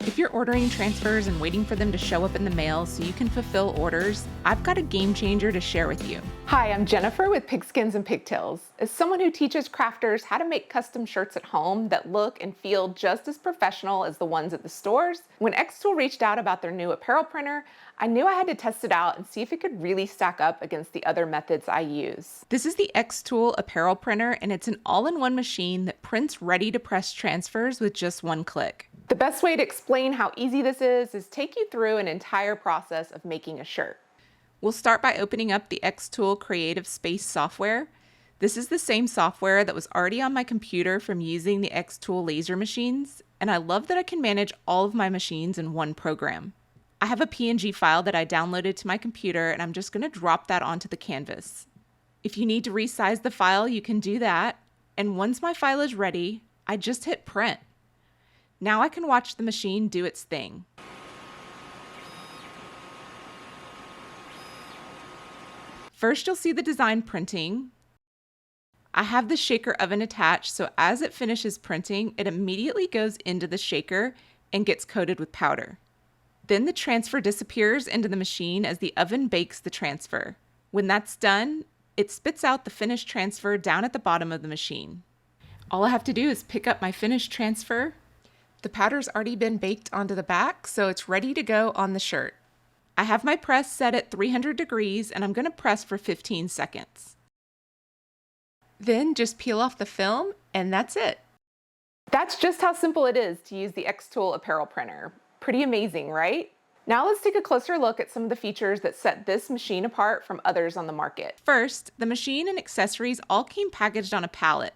If you're ordering transfers and waiting for them to show up in the mail so you can fulfill orders, I've got a game changer to share with you. Hi, I'm Jennifer with Pigskins and Pigtails. As someone who teaches crafters how to make custom shirts at home that look and feel just as professional as the ones at the stores, when xTool reached out about their new apparel printer, I knew I had to test it out and see if it could really stack up against the other methods I use. This is the xTool Apparel Printer, and it's an all-in-one machine that prints ready-to-press transfers with just one click. The best way to explain how easy this is take you through an entire process of making a shirt. We'll start by opening up the xTool Creative Space software. This is the same software that was already on my computer from using the xTool laser machines, and I love that I can manage all of my machines in one program. I have a PNG file that I downloaded to my computer, and I'm just going to drop that onto the canvas. If you need to resize the file, you can do that, and once my file is ready, I just hit print. Now I can watch the machine do its thing. First, you'll see the design printing. I have the shaker oven attached, so as it finishes printing, it immediately goes into the shaker and gets coated with powder. Then the transfer disappears into the machine as the oven bakes the transfer. When that's done, it spits out the finished transfer down at the bottom of the machine. All I have to do is pick up my finished transfer. The powder's already been baked onto the back, so it's ready to go on the shirt. I have my press set at 300 degrees, and I'm going to press for 15 seconds. Then just peel off the film, and that's it. That's just how simple it is to use the xTool Apparel Printer. Pretty amazing, right? Now let's take a closer look at some of the features that set this machine apart from others on the market. First, the machine and accessories all came packaged on a pallet.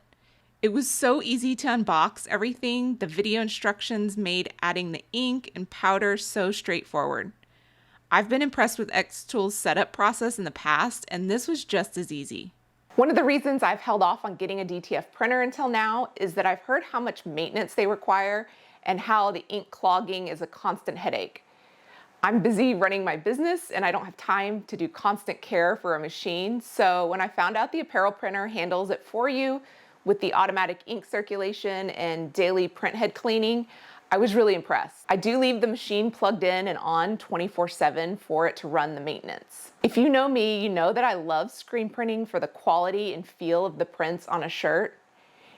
It was so easy to unbox everything. The video instructions made adding the ink and powder so straightforward. I've been impressed with xTool's setup process in the past, and this was just as easy. One of the reasons I've held off on getting a DTF printer until now is that I've heard how much maintenance they require and how the ink clogging is a constant headache. I'm busy running my business and I don't have time to do constant care for a machine, so when I found out the apparel printer handles it for you with the automatic ink circulation and daily print head cleaning, I was really impressed. I do leave the machine plugged in and on 24/7 for it to run the maintenance. If you know me, you know that I love screen printing for the quality and feel of the prints on a shirt.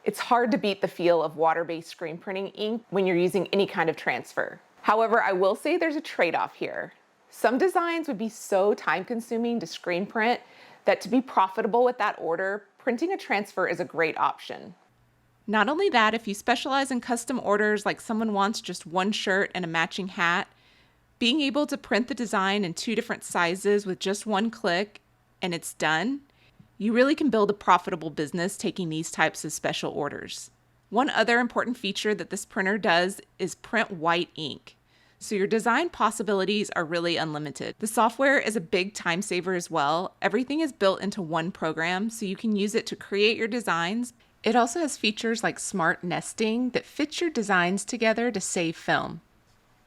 It's hard to beat the feel of water-based screen printing ink when you're using any kind of transfer. However, I will say there's a trade-off here. Some designs would be so time-consuming to screen print that to be profitable with that order, printing a transfer is a great option. Not only that, if you specialize in custom orders, like someone wants just one shirt and a matching hat, being able to print the design in 2 different sizes with just one click and it's done, you really can build a profitable business taking these types of special orders. One other important feature that this printer does is print white ink. So your design possibilities are really unlimited. The software is a big time saver as well. Everything is built into one program, so you can use it to create your designs. It also has features like smart nesting that fits your designs together to save film.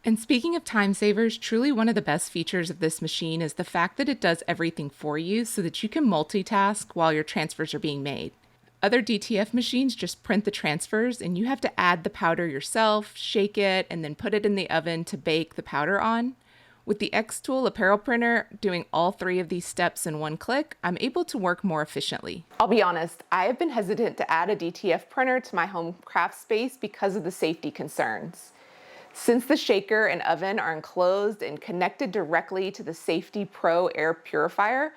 And speaking of time savers, truly one of the best features of this machine is the fact that it does everything for you so that you can multitask while your transfers are being made. Other DTF machines just print the transfers and you have to add the powder yourself, shake it, and then put it in the oven to bake the powder on. With the xTool Apparel Printer doing all 3 of these steps in one click, I'm able to work more efficiently. I'll be honest, I have been hesitant to add a DTF printer to my home craft space because of the safety concerns. Since the shaker and oven are enclosed and connected directly to the Safety Pro air purifier,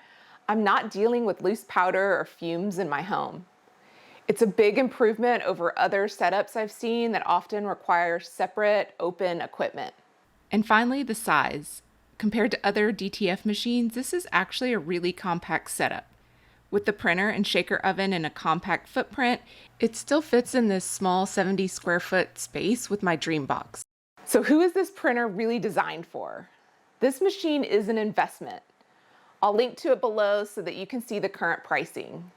I'm not dealing with loose powder or fumes in my home. It's a big improvement over other setups I've seen that often require separate, open equipment. And finally, the size. Compared to other DTF machines, this is actually a really compact setup. With the printer and shaker oven and a compact footprint, it still fits in this small 70 square foot space with my dream box. So who is this printer really designed for? This machine is an investment. I'll link to it below so that you can see the current pricing.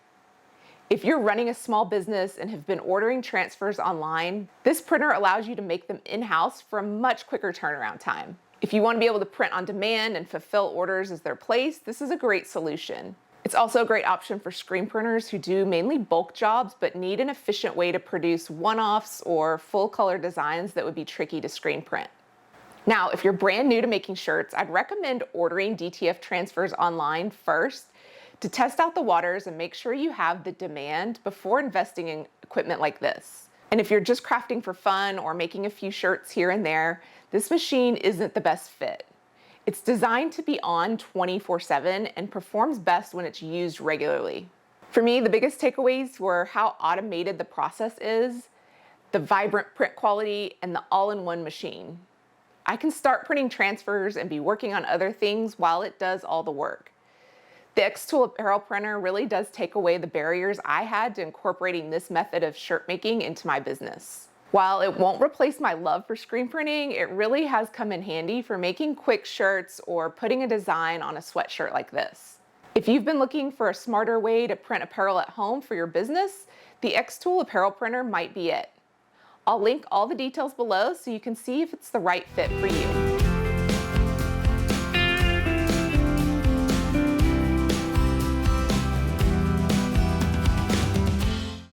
If you're running a small business and have been ordering transfers online, this printer allows you to make them in-house for a much quicker turnaround time. If you want to be able to print on demand and fulfill orders as they're placed, this is a great solution. It's also a great option for screen printers who do mainly bulk jobs but need an efficient way to produce one-offs or full color designs that would be tricky to screen print. Now, if you're brand new to making shirts, I'd recommend ordering DTF transfers online first to test out the waters and make sure you have the demand before investing in equipment like this. And if you're just crafting for fun or making a few shirts here and there, this machine isn't the best fit. It's designed to be on 24/7 and performs best when it's used regularly. For me, the biggest takeaways were how automated the process is, the vibrant print quality, and the all-in-one machine. I can start printing transfers and be working on other things while it does all the work. The xTool Apparel Printer really does take away the barriers I had to incorporating this method of shirt making into my business. While it won't replace my love for screen printing, it really has come in handy for making quick shirts or putting a design on a sweatshirt like this. If you've been looking for a smarter way to print apparel at home for your business, the xTool Apparel Printer might be it. I'll link all the details below so you can see if it's the right fit for you.